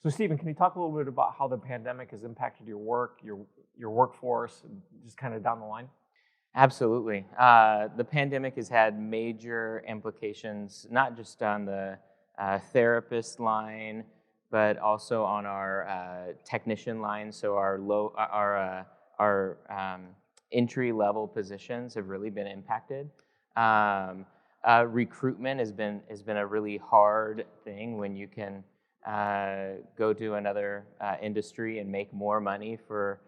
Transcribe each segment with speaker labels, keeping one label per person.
Speaker 1: So, Stephen, can you talk a little bit about how the pandemic has impacted your work, your workforce, and just kind of down the line?
Speaker 2: Absolutely. The pandemic has had major implications, not just on the therapist line, but also on our technician line. So our entry level positions have really been impacted. Um, Recruitment has been a really hard thing when you can go to another industry and make more money for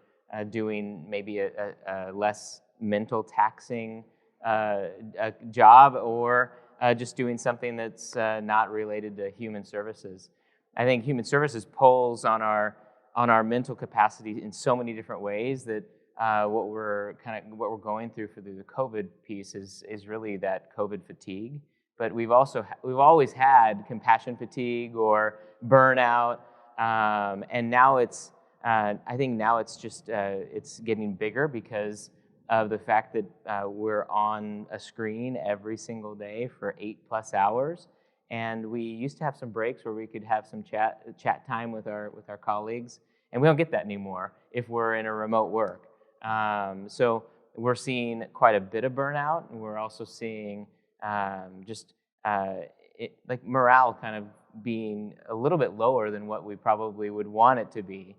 Speaker 2: doing maybe a less mental taxing a job, or just doing something that's not related to human services. I think human services pulls on our mental capacity in so many different ways that what we're going through for the COVID piece is really that COVID fatigue. But we've always had compassion fatigue or burnout, and now I think now it's just it's getting bigger because of the fact that we're on a screen every single day for 8+ hours, and we used to have some breaks where we could have some chat time with our colleagues, and we don't get that anymore if we're in a remote work. So we're seeing quite a bit of burnout, and we're also seeing like morale kind of being a little bit lower than what we probably would want it to be.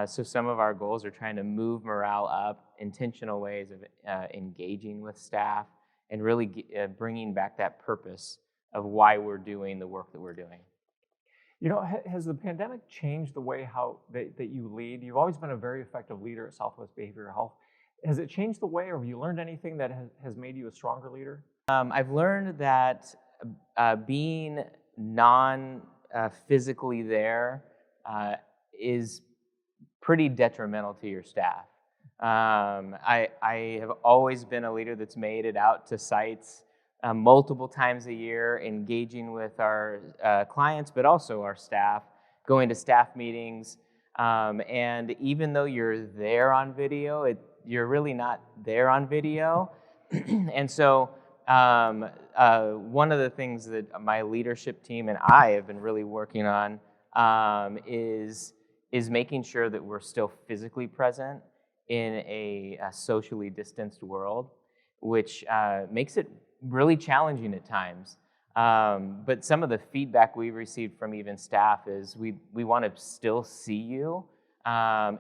Speaker 2: So some of our goals are trying to move morale up, intentional ways of engaging with staff, and really bringing back that purpose of why we're doing the work that we're doing.
Speaker 1: Has the pandemic changed the way that you lead? You've always been a very effective leader at Southwest Behavioral Health. Has it changed the way, or have you learned anything that has made you a stronger leader?
Speaker 2: I've learned that being non-physically there is pretty detrimental to your staff. I have always been a leader that's made it out to sites multiple times a year, engaging with our clients, but also our staff, going to staff meetings. And even though you're there on video, you're really not there on video. And so one of the things that my leadership team and I have been really working on is making sure that we're still physically present in a socially distanced world, which makes it really challenging at times. But some of the feedback we've received from even staff is we want to still see you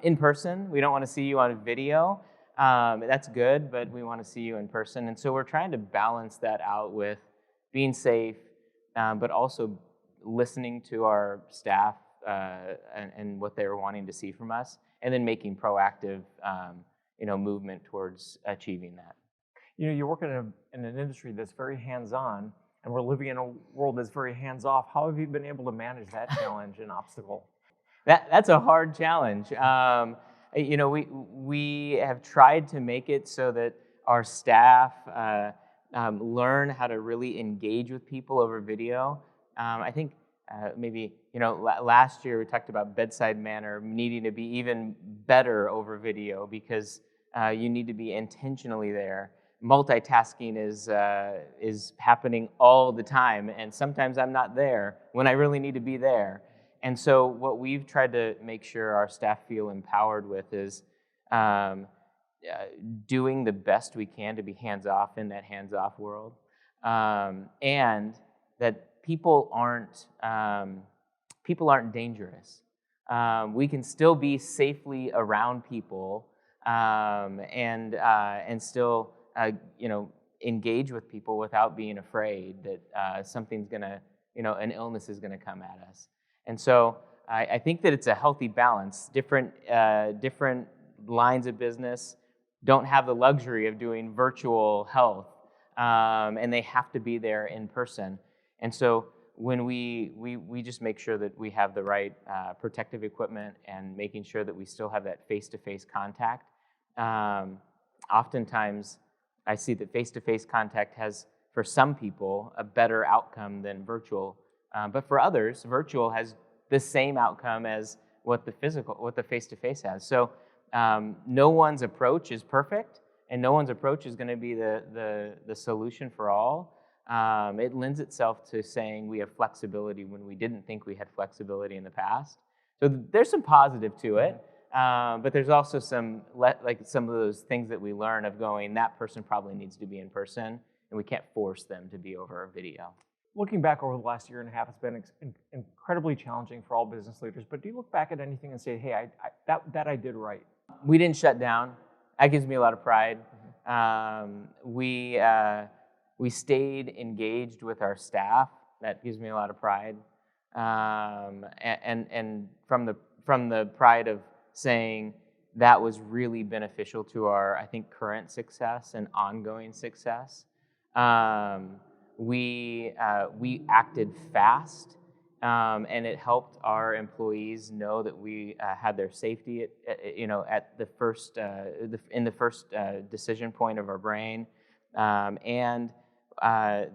Speaker 2: in person. We don't want to see you on video. That's good, but we want to see you in person. And so we're trying to balance that out with being safe, but also listening to our staff and what they're wanting to see from us, and then making proactive movement towards achieving that.
Speaker 1: You're working in an industry that's very hands-on, and we're living in a world that's very hands-off. How have you been able to manage that challenge and obstacle?
Speaker 2: That's a hard challenge. We have tried to make it so that our staff learn how to really engage with people over video. I think maybe last year we talked about bedside manner needing to be even better over video because you need to be intentionally there. Multitasking is happening all the time, and sometimes I'm not there when I really need to be there. And so what we've tried to make sure our staff feel empowered with is doing the best we can to be hands-off in that hands-off world, and that people aren't dangerous. We can still be safely around people and still engage with people without being afraid that something's gonna, an illness is gonna come at us. And so I think that it's a healthy balance. Different lines of business don't have the luxury of doing virtual health, and they have to be there in person. And so when we just make sure that we have the right protective equipment and making sure that we still have that face-to-face contact. Oftentimes, I see that face-to-face contact has, for some people, a better outcome than virtual. But for others, virtual has the same outcome as what the face-to-face has. So no one's approach is perfect, and no one's approach is going to be the solution for all. It lends itself to saying we have flexibility when we didn't think we had flexibility in the past. So there's some positive to it, but there's also some of those things that we learn of going, that person probably needs to be in person, and we can't force them to be over a video.
Speaker 1: Looking back over the last year and a half, it's been incredibly challenging for all business leaders. But do you look back at anything and say, "Hey, that I did right"?
Speaker 2: We didn't shut down. That gives me a lot of pride. We stayed engaged with our staff. That gives me a lot of pride. And from the pride of saying that was really beneficial to our, I think, current success and ongoing success. We acted fast, and it helped our employees know that we had their safety at the first in the first decision point of our brain, and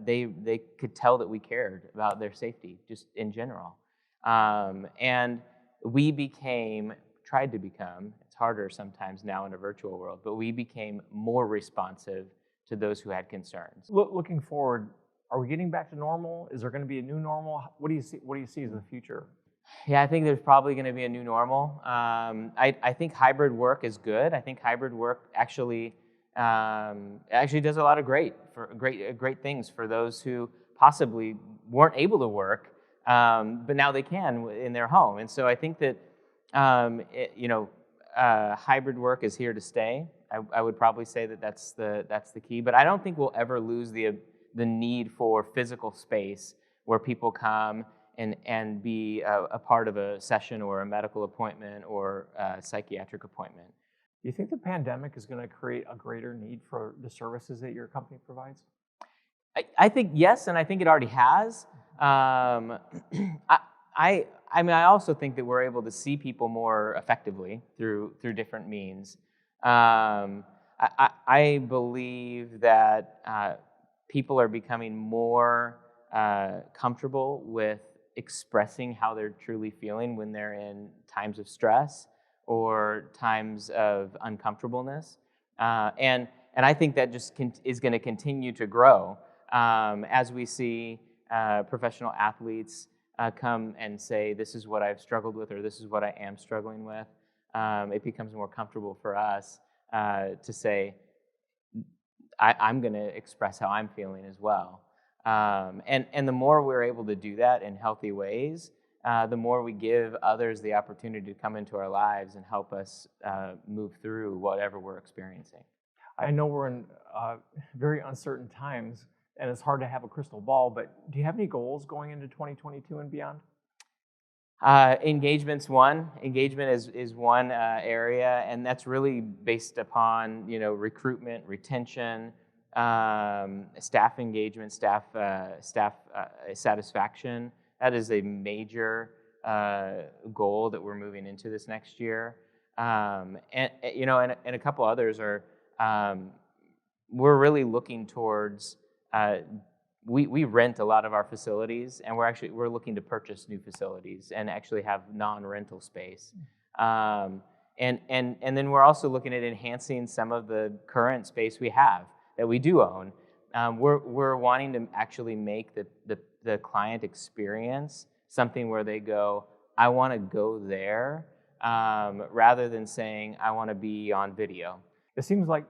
Speaker 2: they could tell that we cared about their safety just in general, and we tried to become. It's harder sometimes now in a virtual world, but we became more responsive to those who had concerns.
Speaker 1: Looking forward, are we getting back to normal? Is there going to be a new normal? What do you see? What do you see as the future?
Speaker 2: Yeah, I think there's probably going to be a new normal. I think hybrid work is good. I think hybrid work actually does a lot of great things for those who possibly weren't able to work, but now they can in their home. And so I think that hybrid work is here to stay. I would probably say that that's the key. But I don't think we'll ever lose the need for physical space where people come and be a part of a session or a medical appointment or a psychiatric appointment.
Speaker 1: Do you think the pandemic is going to create a greater need for the services that your company provides?
Speaker 2: I think yes, and I think it already has. I also think that we're able to see people more effectively through different means. I believe that people are becoming more comfortable with expressing how they're truly feeling when they're in times of stress or times of uncomfortableness, and I think that just is going to continue to grow as we see professional athletes come and say, "This is what I've struggled with," or "This is what I am struggling with." It becomes more comfortable for us to say, I'm going to express how I'm feeling as well. And the more we're able to do that in healthy ways, the more we give others the opportunity to come into our lives and help us move through whatever we're experiencing.
Speaker 1: I know we're in very uncertain times, and it's hard to have a crystal ball, but do you have any goals going into 2022 and beyond?
Speaker 2: Engagement's one. Engagement is one area, and that's really based upon recruitment, retention, staff engagement, staff satisfaction. That is a major goal that we're moving into this next year, and a couple others are. We're really looking towards. We rent a lot of our facilities, and we're looking to purchase new facilities and actually have non-rental space. And then we're also looking at enhancing some of the current space we have that we do own. We're wanting to actually make the client experience something where they go, "I want to go there," rather than saying, "I want to be on video."
Speaker 1: It seems like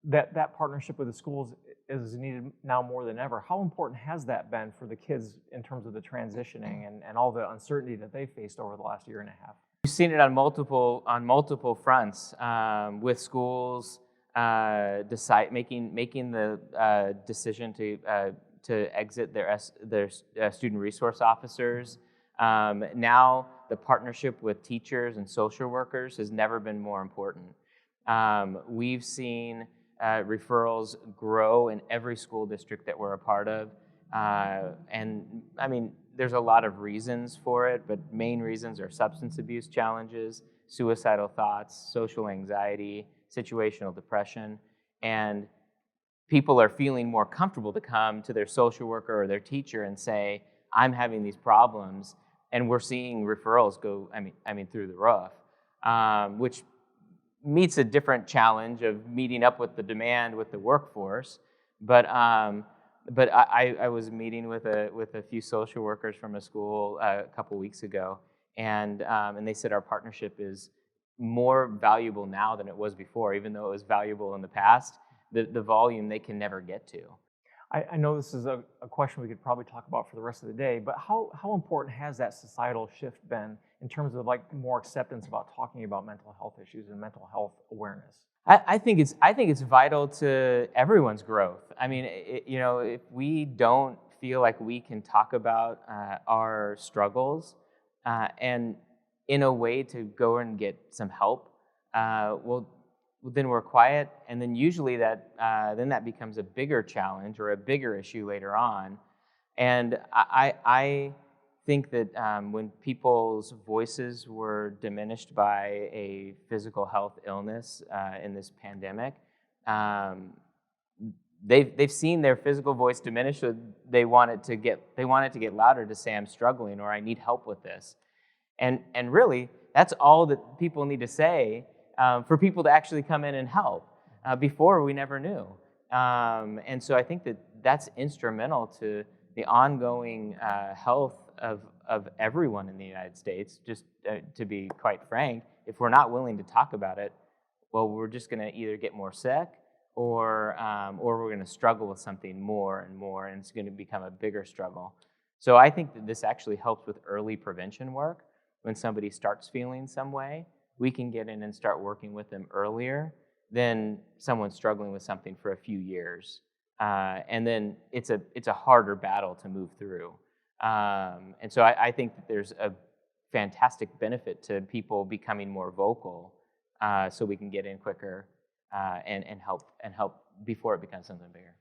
Speaker 1: that partnership with the schools is needed now more than ever. How important has that been for the kids in terms of the transitioning and all the uncertainty that they faced over the last year and a half?
Speaker 2: We've seen it on multiple fronts with schools making the decision to exit their student resource officers. Now the partnership with teachers and social workers has never been more important. We've seen referrals grow in every school district that we're a part of. And I mean, there's a lot of reasons for it, but main reasons are substance abuse challenges, suicidal thoughts, social anxiety, situational depression. And people are feeling more comfortable to come to their social worker or their teacher and say, "I'm having these problems." And we're seeing referrals go, through the roof, which meets a different challenge of meeting up with the demand with the workforce, but I was meeting with a few social workers from a school a couple weeks ago, And they said our partnership is more valuable now than it was before, even though it was valuable in the past. The volume they can never get to.
Speaker 1: I know this is a question we could probably talk about for the rest of the day, but how important has that societal shift been in terms of like more acceptance about talking about mental health issues and mental health awareness?
Speaker 2: I think it's vital to everyone's growth. I mean, if we don't feel like we can talk about our struggles and in a way to go and get some help, well, then we're quiet, and then usually that becomes a bigger challenge or a bigger issue later on. And I think that when people's voices were diminished by a physical health illness in this pandemic, they've seen their physical voice diminish, so they want it to get louder to say I'm struggling or I need help with this. And really, that's all that people need to say for people to actually come in and help. Before, we never knew. And so I think that's instrumental to the ongoing health of everyone in the United States. Just to be quite frank, if we're not willing to talk about it, well, we're just going to either get more sick or we're going to struggle with something more and more, and it's going to become a bigger struggle. So I think that this actually helps with early prevention work. When somebody starts feeling some way, we can get in and start working with them earlier than someone struggling with something for a few years. And then it's a harder battle to move through. And so I think that there's a fantastic benefit to people becoming more vocal so we can get in quicker and help before it becomes something bigger.